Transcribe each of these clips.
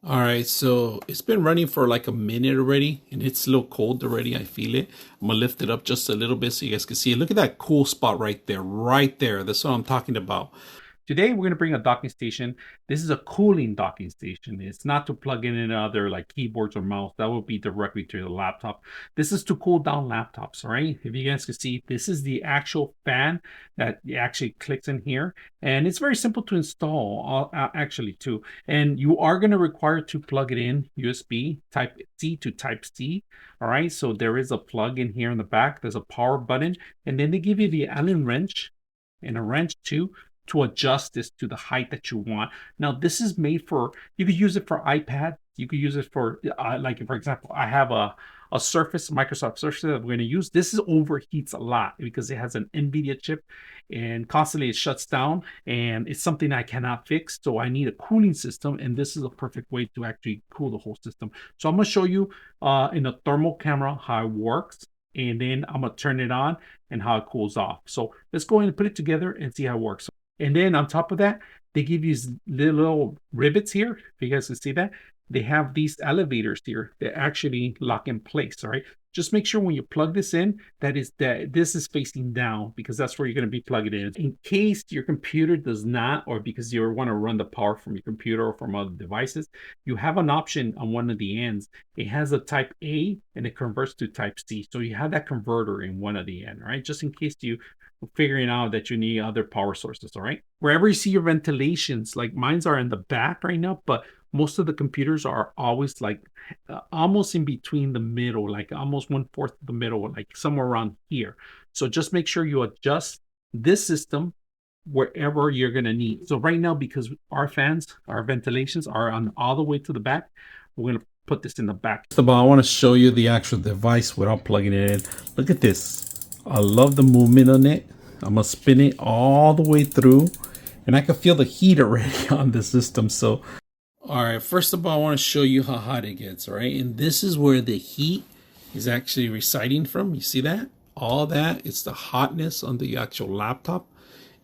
All right, so it's been running for like a minute already, and it's a little cold already. I feel it. I'm gonna lift it up just a little bit so you guys can see it. Look at that cool spot right there, right there. That's what I'm talking about. Today, we're going to bring a docking station. This is a cooling docking station. It's not to plug in any other like keyboards or mouse. That would be directly to the laptop. This is to cool down laptops, all right? If you guys can see, this is the actual fan that actually clicks in here. And it's very simple to install, actually, too. And you are going to require to plug it in USB type C to type C, all right? So there is a plug in here in the back. There's a power button. And then they give you the Allen wrench and a wrench, too, to adjust this to the height that you want. Now, this is made for, you could use it for iPad. You could use it for, like, for example, I have a Surface, Microsoft Surface that we're going to use. This is overheats a lot because it has an NVIDIA chip and constantly it shuts down, and it's something I cannot fix. So I need a cooling system, and this is a perfect way to actually cool the whole system. So I'm going to show you in a thermal camera how it works, and then I'm going to turn it on and how it cools off. So let's go ahead and put it together and see how it works. And then on top of that, they give you little rivets here. If you guys can see that, they have these elevators here that actually lock in place. All right. Just make sure when you plug this in, that this is facing down, because that's where you're going to be plugging it in. In case your computer does not, or because you want to run the power from your computer or from other devices, you have an option on one of the ends. It has a type A and it converts to type C. So you have that converter in one of the end, all right? Just in case you figuring out that you need other power sources, all right? Wherever you see your ventilations, like mine's are in the back right now, but most of the computers are always like almost in between the middle, like almost 1/4 of the middle, like somewhere around here. So just make sure you adjust this system wherever you're going to need. So right now, because our fans, our ventilations are on all the way to the back, we're going to put this in the back. First of all, I want to show you the actual device without plugging it in. Look at this. I love the movement on it. I'm gonna spin it all the way through, and I can feel the heat already on the system. So, all right, first of all, I want to show you how hot it gets, all right? And this is where the heat is actually residing from. You see that? All that, it's the hotness on the actual laptop.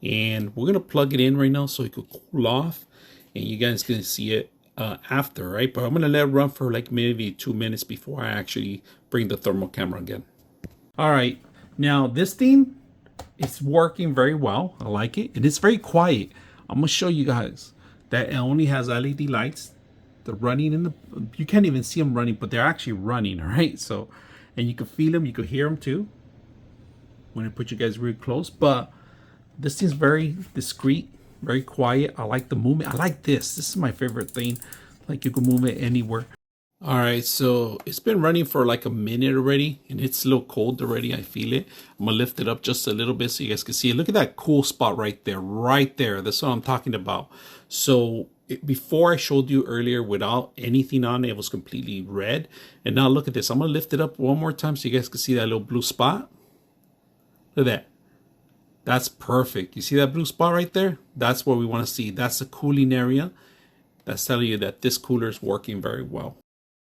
And we're gonna plug it in right now so it could cool off, and you guys can see it after, right? But I'm gonna let it run for like maybe 2 minutes before I actually bring the thermal camera again. All right. Now this thing is working very well. I like it, and it's very quiet. I'm gonna show you guys that it only has LED lights. They're running in the, you can't even see them running, but they're actually running, all right? So, and you can feel them, you can hear them too when I put you guys really close. But this thing's very discreet, very quiet. I like the movement. I like this. This is my favorite thing. Like, you can move it anywhere. All right, so it's been running for like a minute already, and it's a little cold already. I feel it. I'm gonna lift it up just a little bit so you guys can see it. Look at that cool spot right there, right there. That's what I'm talking about. So before I showed you earlier without anything on it, it was completely red. And now look at this. I'm gonna lift it up one more time so you guys can see that little blue spot. Look at that. That's perfect. You see that blue spot right there? That's what we want to see. That's the cooling area. That's telling you that this cooler is working very well.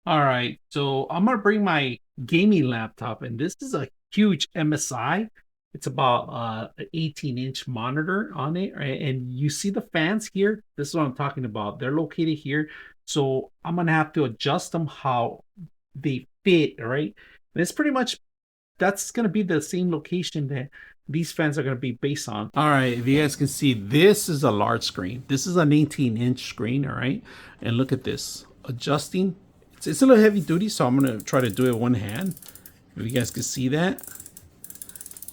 All right, so I'm gonna bring my gaming laptop, and this is a huge MSI. It's about an 18-inch monitor on it, right? And you see the fans here. This is what I'm talking about. They're located here, so I'm gonna have to adjust them how they fit, right? And it's pretty much, that's gonna be the same location that these fans are gonna be based on. All right, if you guys can see, this is a large screen. This is an 18-inch screen, all right? And look at this, adjusting. It's a little heavy duty, so I'm gonna try to do it one hand. If you guys can see that.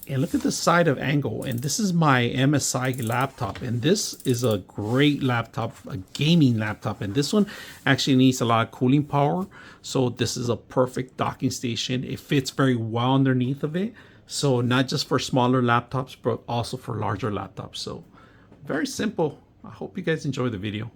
And look at the side of angle. And this is my MSI laptop. And this is a great laptop, a gaming laptop. And this one actually needs a lot of cooling power. So this is a perfect docking station. It fits very well underneath of it. So not just for smaller laptops, but also for larger laptops. So very simple. I hope you guys enjoy the video.